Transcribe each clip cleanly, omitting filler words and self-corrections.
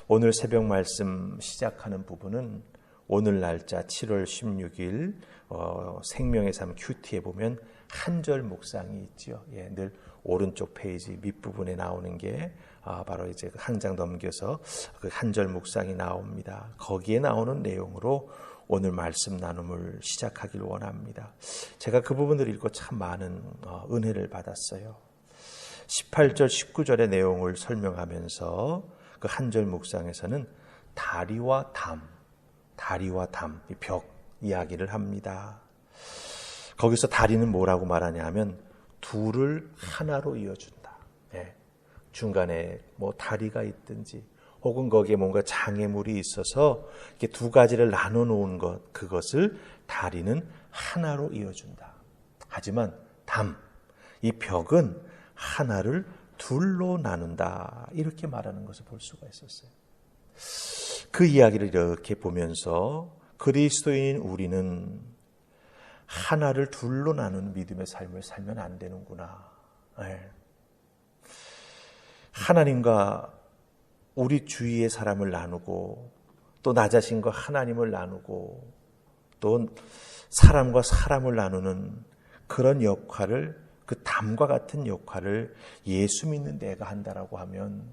오늘 새벽 말씀 시작하는 부분은 오늘 날짜 7월 16일 생명의 삶 큐티에 보면 한 절 묵상이 있죠. 늘 오른쪽 페이지 밑부분에 나오는 게 바로 이제 한 장 넘겨서 그 한 절 묵상이 나옵니다. 거기에 나오는 내용으로 오늘 말씀 나눔을 시작하길 원합니다. 제가 그 부분을 읽고 참 많은 은혜를 받았어요. 18절, 19절의 내용을 설명하면서 그 한 절 묵상에서는 다리와 담, 이 벽 이야기를 합니다. 거기서 다리는 뭐라고 말하냐 하면 둘을 하나로 이어준다. 중간에 뭐 다리가 있든지 혹은 거기에 뭔가 장애물이 있어서 이렇게 두 가지를 나눠 놓은 것, 그것을 다리는 하나로 이어준다. 하지만 이 벽은 하나를 둘로 나눈다. 이렇게 말하는 것을 볼 수가 있었어요. 그 이야기를 이렇게 보면서 그리스도인인 우리는 하나를 둘로 나누는 믿음의 삶을 살면 안 되는구나. 하나님과 우리 주위의 사람을 나누고 또 나 자신과 하나님을 나누고 또 사람과 사람을 나누는 그런 역할을, 그 담과 같은 역할을 예수 믿는 내가 한다라고 하면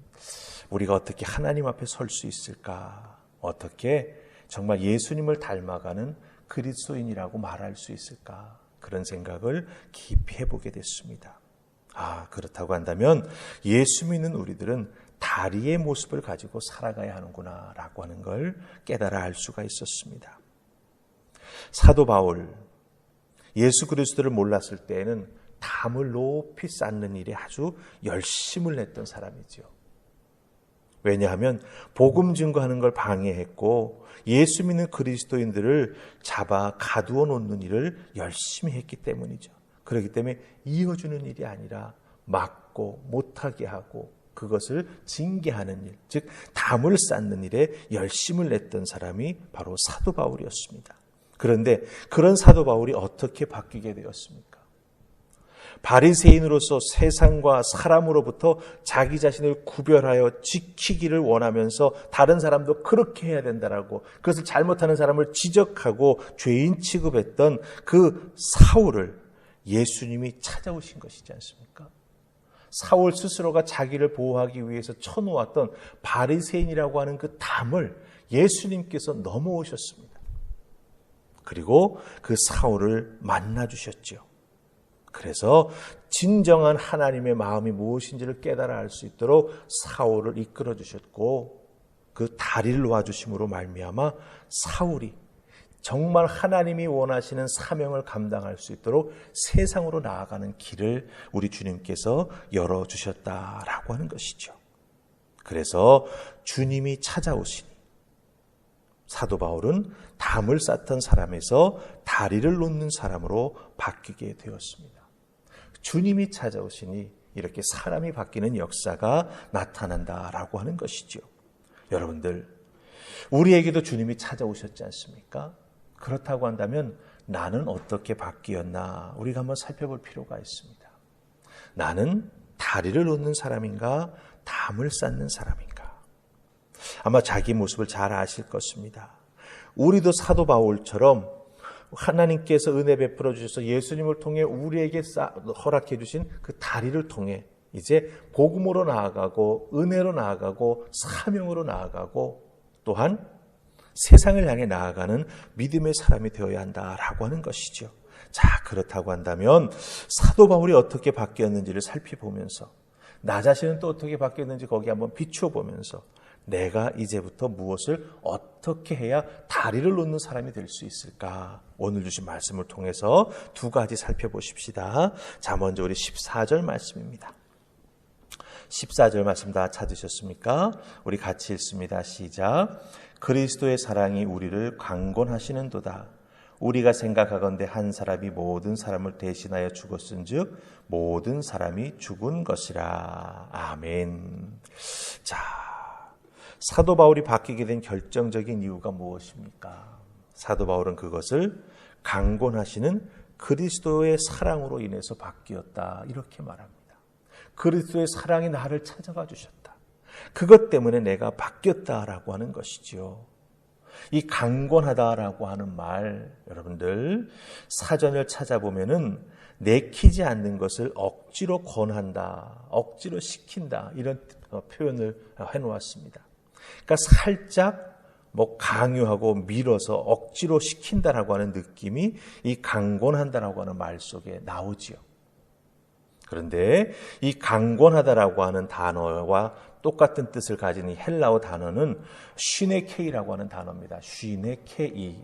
우리가 어떻게 하나님 앞에 설 수 있을까? 어떻게 정말 예수님을 닮아가는 그리스도인이라고 말할 수 있을까? 그런 생각을 깊이 해보게 됐습니다. 그렇다고 한다면 예수 믿는 우리들은 다리의 모습을 가지고 살아가야 하는구나 라고 하는 걸 깨달아 알 수가 있었습니다. 사도 바울, 예수 그리스도를 몰랐을 때에는 담을 높이 쌓는 일에 아주 열심을 냈던 사람이죠. 왜냐하면 복음 증거하는 걸 방해했고 예수 믿는 그리스도인들을 잡아 가두어 놓는 일을 열심히 했기 때문이죠. 그렇기 때문에 이어주는 일이 아니라 막고 못하게 하고 그것을 징계하는 일, 즉 담을 쌓는 일에 열심을 냈던 사람이 바로 사도 바울이었습니다. 그런데 그런 사도 바울이 어떻게 바뀌게 되었습니까? 바리새인으로서 세상과 사람으로부터 자기 자신을 구별하여 지키기를 원하면서 다른 사람도 그렇게 해야 된다라고, 그것을 잘못하는 사람을 지적하고 죄인 취급했던 그 사울을 예수님이 찾아오신 것이지 않습니까? 사울 스스로가 자기를 보호하기 위해서 쳐놓았던 바리새인이라고 하는 그 담을 예수님께서 넘어오셨습니다. 그리고 그 사울을 만나주셨죠. 그래서 진정한 하나님의 마음이 무엇인지를 깨달아 알 수 있도록 사울을 이끌어 주셨고 그 다리를 놓아주심으로 말미암아 사울이 정말 하나님이 원하시는 사명을 감당할 수 있도록 세상으로 나아가는 길을 우리 주님께서 열어주셨다라고 하는 것이죠. 그래서 주님이 찾아오시니 사도 바울은 담을 쌓던 사람에서 다리를 놓는 사람으로 바뀌게 되었습니다. 주님이 찾아오시니 이렇게 사람이 바뀌는 역사가 나타난다라고 하는 것이죠. 여러분들, 우리에게도 주님이 찾아오셨지 않습니까? 그렇다고 한다면 나는 어떻게 바뀌었나 우리가 한번 살펴볼 필요가 있습니다. 나는 다리를 놓는 사람인가, 담을 쌓는 사람인가? 아마 자기 모습을 잘 아실 것입니다. 우리도 사도 바울처럼 하나님께서 은혜 베풀어 주셔서 예수님을 통해 우리에게 허락해 주신 그 다리를 통해 이제 복음으로 나아가고 은혜로 나아가고 사명으로 나아가고 또한 세상을 향해 나아가는 믿음의 사람이 되어야 한다라고 하는 것이죠. 자, 그렇다고 한다면 사도 바울이 어떻게 바뀌었는지를 살펴보면서 나 자신은 또 어떻게 바뀌었는지 거기 한번 비추어 보면서 내가 이제부터 무엇을 어떻게 해야 다리를 놓는 사람이 될 수 있을까? 오늘 주신 말씀을 통해서 두 가지 살펴보십시다. 자, 먼저 우리 14절 말씀입니다. 14절 말씀 다 찾으셨습니까? 우리 같이 읽습니다. 시작. 그리스도의 사랑이 우리를 강권하시는도다. 우리가 생각하건대 한 사람이 모든 사람을 대신하여 죽었은즉 모든 사람이 죽은 것이라. 아멘. 자, 사도 바울이 바뀌게 된 결정적인 이유가 무엇입니까? 사도 바울은 그것을 강권하시는 그리스도의 사랑으로 인해서 바뀌었다. 이렇게 말합니다. 그리스도의 사랑이 나를 찾아가 주셨다. 그것 때문에 내가 바뀌었다라고 하는 것이지요. 이 강권하다라고 하는 말, 여러분들 사전을 찾아보면은 내키지 않는 것을 억지로 권한다, 억지로 시킨다, 이런 표현을 해놓았습니다. 그러니까 살짝 강요하고 밀어서 억지로 시킨다라고 하는 느낌이 이 강권한다라고 하는 말 속에 나오지요. 그런데 이 강권하다라고 하는 단어와 똑같은 뜻을 가진 이 헬라어 단어는 쉬네케이라고 하는 단어입니다. 쉬네케이.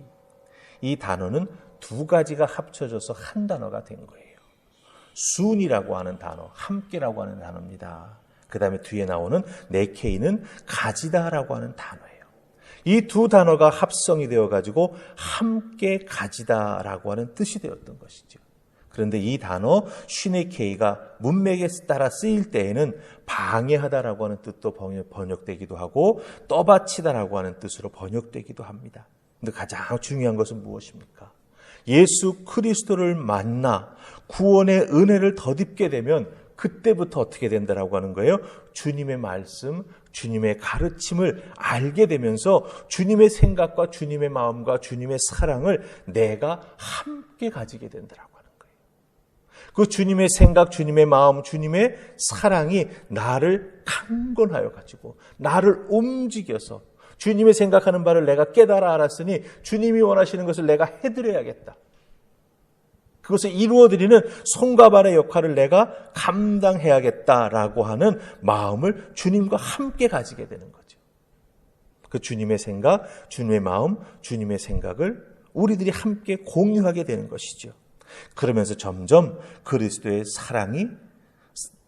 이 단어는 두 가지가 합쳐져서 한 단어가 된 거예요. 순이라고 하는 단어, 함께라고 하는 단어입니다. 그 다음에 뒤에 나오는 네케이는 가지다라고 하는 단어예요. 이 두 단어가 합성이 되어가지고 함께 가지다라고 하는 뜻이 되었던 것이죠. 그런데 이 단어 쉬네케이가 문맥에 따라 쓰일 때에는 방해하다라고 하는 뜻도 번역되기도 하고 떠받치다라고 하는 뜻으로 번역되기도 합니다. 근데 가장 중요한 것은 무엇입니까? 예수 그리스도를 만나 구원의 은혜를 덧입게 되면 그때부터 어떻게 된다라고 하는 거예요? 주님의 말씀, 주님의 가르침을 알게 되면서 주님의 생각과 주님의 마음과 주님의 사랑을 내가 함께 가지게 된다라고 하는 거예요. 그 주님의 생각, 주님의 마음, 주님의 사랑이 나를 강권하여 가지고 나를 움직여서 주님의 생각하는 바를 내가 깨달아 알았으니 주님이 원하시는 것을 내가 해드려야겠다. 그것을 이루어드리는 손과 발의 역할을 내가 감당해야겠다라고 하는 마음을 주님과 함께 가지게 되는 거죠. 그 주님의 생각, 주님의 마음, 주님의 생각을 우리들이 함께 공유하게 되는 것이죠. 그러면서 점점 그리스도의 사랑이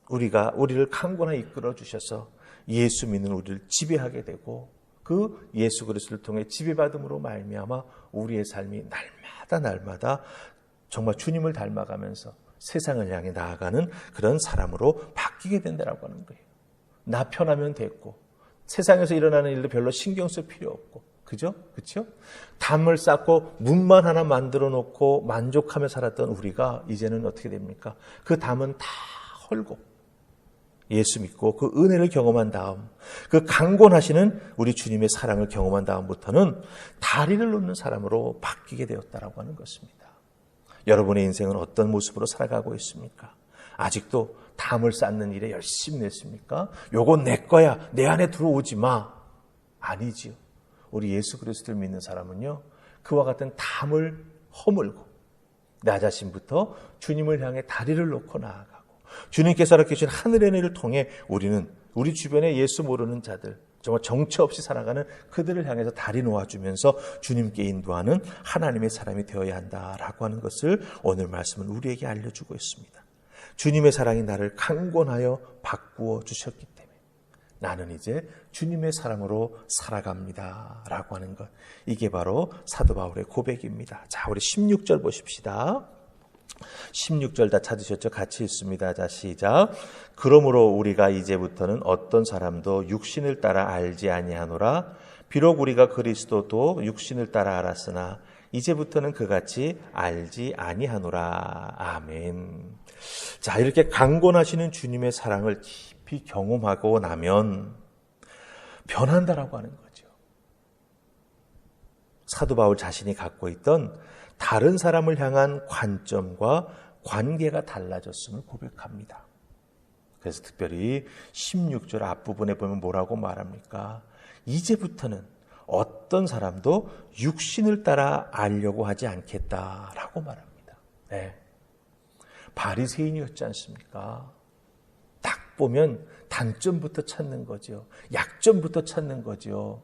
우리를 강권하여 이끌어 주셔서 예수 믿는 우리를 지배하게 되고 그 예수 그리스도를 통해 지배받음으로 말미암아 우리의 삶이 날마다 정말 주님을 닮아가면서 세상을 향해 나아가는 그런 사람으로 바뀌게 된다라고 하는 거예요. 나 편하면 됐고 세상에서 일어나는 일도 별로 신경 쓸 필요 없고 그죠? 그렇죠? 담을 쌓고 문만 하나 만들어 놓고 만족하며 살았던 우리가 이제는 어떻게 됩니까? 그 담은 다 헐고 예수 믿고 그 은혜를 경험한 다음 그 강권하시는 우리 주님의 사랑을 경험한 다음부터는 다리를 놓는 사람으로 바뀌게 되었다라고 하는 것입니다. 여러분의 인생은 어떤 모습으로 살아가고 있습니까? 아직도 담을 쌓는 일에 열심히 냈습니까? 요건 내 거야. 내 안에 들어오지 마. 아니지요. 우리 예수 그리스도를 믿는 사람은요. 그와 같은 담을 허물고 나 자신부터 주님을 향해 다리를 놓고 나아가고 주님께서 이렇게 주신 하늘의 은혜를 통해 우리는 우리 주변에 예수 모르는 자들 정말 정처 없이 살아가는 그들을 향해서 다리 놓아주면서 주님께 인도하는 하나님의 사람이 되어야 한다라고 하는 것을 오늘 말씀은 우리에게 알려주고 있습니다. 주님의 사랑이 나를 강권하여 바꾸어 주셨기 때문에 나는 이제 주님의 사랑으로 살아갑니다 라고 하는 것, 이게 바로 사도 바울의 고백입니다. 자, 우리 16절 보십시다. 16절 다 찾으셨죠? 같이 읽습니다. 자, 시작. 그러므로 우리가 이제부터는 어떤 사람도 육신을 따라 알지 아니하노라. 비록 우리가 그리스도도 육신을 따라 알았으나 이제부터는 그같이 알지 아니하노라. 아멘. 자, 이렇게 강권하시는 주님의 사랑을 깊이 경험하고 나면 변한다라고 하는 거죠. 사도 바울 자신이 갖고 있던 다른 사람을 향한 관점과 관계가 달라졌음을 고백합니다. 그래서 특별히 16절 앞부분에 보면 뭐라고 말합니까? 이제부터는 어떤 사람도 육신을 따라 알려고 하지 않겠다라고 말합니다. 네. 바리새인이었지 않습니까? 딱 보면 단점부터 찾는 거죠. 약점부터 찾는 거죠.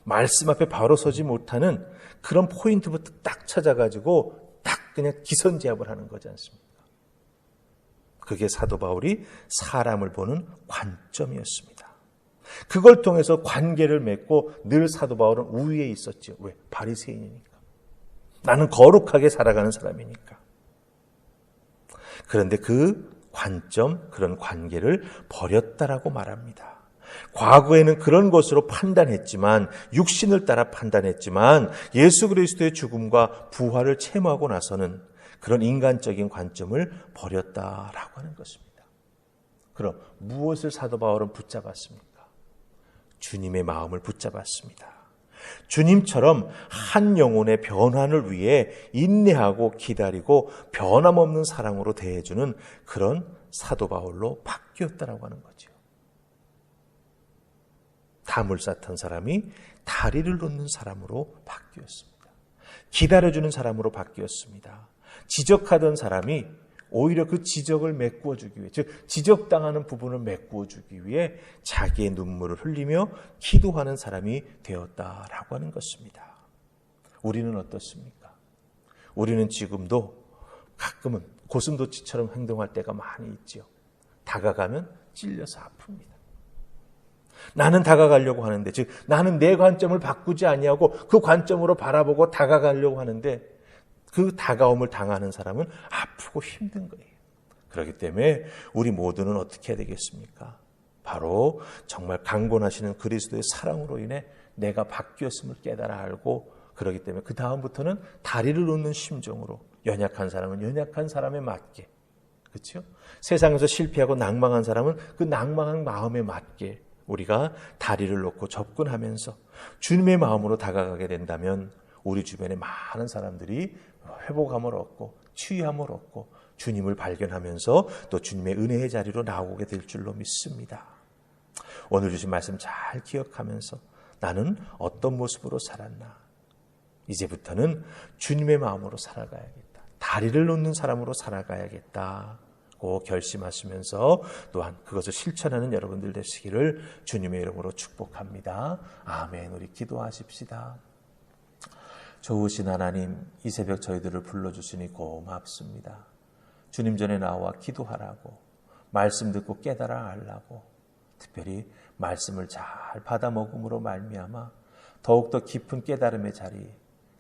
말씀 앞에 바로 서지 못하는 그런 포인트부터 딱 찾아가지고 딱 그냥 기선제압을 하는 거지 않습니까? 그게 사도 바울이 사람을 보는 관점이었습니다. 그걸 통해서 관계를 맺고 늘 사도 바울은 우위에 있었죠. 왜? 바리새인이니까. 나는 거룩하게 살아가는 사람이니까. 그런데 그 관점, 그런 관계를 버렸다라고 말합니다. 과거에는 그런 것으로 판단했지만, 육신을 따라 판단했지만 예수 그리스도의 죽음과 부활을 체험하고 나서는 그런 인간적인 관점을 버렸다라고 하는 것입니다. 그럼 무엇을 사도 바울은 붙잡았습니까? 주님의 마음을 붙잡았습니다. 주님처럼 한 영혼의 변환을 위해 인내하고 기다리고 변함없는 사랑으로 대해주는 그런 사도 바울로 바뀌었다라고 하는 거죠. 다물쇠 탄 사람이 다리를 놓는 사람으로 바뀌었습니다. 기다려주는 사람으로 바뀌었습니다. 지적하던 사람이 오히려 그 지적을 메꾸어주기 위해, 즉 지적당하는 부분을 메꾸어주기 위해 자기의 눈물을 흘리며 기도하는 사람이 되었다라고 하는 것입니다. 우리는 어떻습니까? 우리는 지금도 가끔은 고슴도치처럼 행동할 때가 많이 있죠. 다가가면 찔려서 아픕니다. 나는 다가가려고 하는데, 즉 나는 내 관점을 바꾸지 아니하고 그 관점으로 바라보고 다가가려고 하는데 그 다가옴을 당하는 사람은 아프고 힘든 거예요. 그렇기 때문에 우리 모두는 어떻게 해야 되겠습니까? 바로 정말 강권하시는 그리스도의 사랑으로 인해 내가 바뀌었음을 깨달아 알고, 그렇기 때문에 그 다음부터는 다리를 놓는 심정으로 연약한 사람은 연약한 사람에 맞게, 그렇죠? 세상에서 실패하고 낭망한 사람은 그 낭망한 마음에 맞게 우리가 다리를 놓고 접근하면서 주님의 마음으로 다가가게 된다면 우리 주변에 많은 사람들이 회복함을 얻고 치유함을 얻고 주님을 발견하면서 또 주님의 은혜의 자리로 나오게 될 줄로 믿습니다. 오늘 주신 말씀 잘 기억하면서 나는 어떤 모습으로 살았나? 이제부터는 주님의 마음으로 살아가야겠다. 다리를 놓는 사람으로 살아가야겠다고 결심하시면서 또한 그것을 실천하는 여러분들 되시기를 주님의 이름으로 축복합니다. 아멘. 우리 기도하십시다. 좋으신 하나님, 이 새벽 저희들을 불러주시니 고맙습니다. 주님 전에 나와 기도하라고, 말씀 듣고 깨달아 알라고, 특별히 말씀을 잘 받아 먹음으로 말미암아 더욱더 깊은 깨달음의 자리,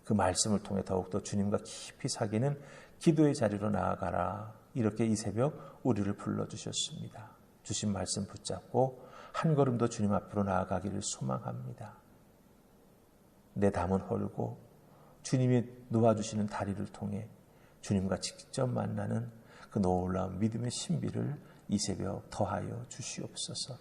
그 말씀을 통해 더욱더 주님과 깊이 사귀는 기도의 자리로 나아가라. 이렇게 이 새벽 우리를 불러주셨습니다. 주신 말씀 붙잡고 한 걸음 더 주님 앞으로 나아가기를 소망합니다. 내 담은 헐고 주님이 놓아주시는 다리를 통해 주님과 직접 만나는 그 놀라운 믿음의 신비를 이 새벽 더하여 주시옵소서.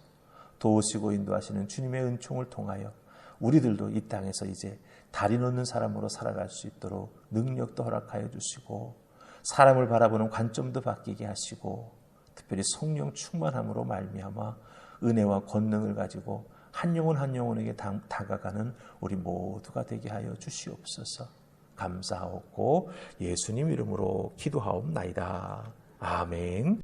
도우시고 인도하시는 주님의 은총을 통하여 우리들도 이 땅에서 이제 다리 놓는 사람으로 살아갈 수 있도록 능력도 허락하여 주시고, 사람을 바라보는 관점도 바뀌게 하시고, 특별히 성령 충만함으로 말미암아 은혜와 권능을 가지고 한 영혼 한 영혼에게 다가가는 우리 모두가 되게 하여 주시옵소서. 감사하옵고 예수님 이름으로 기도하옵나이다. 아멘.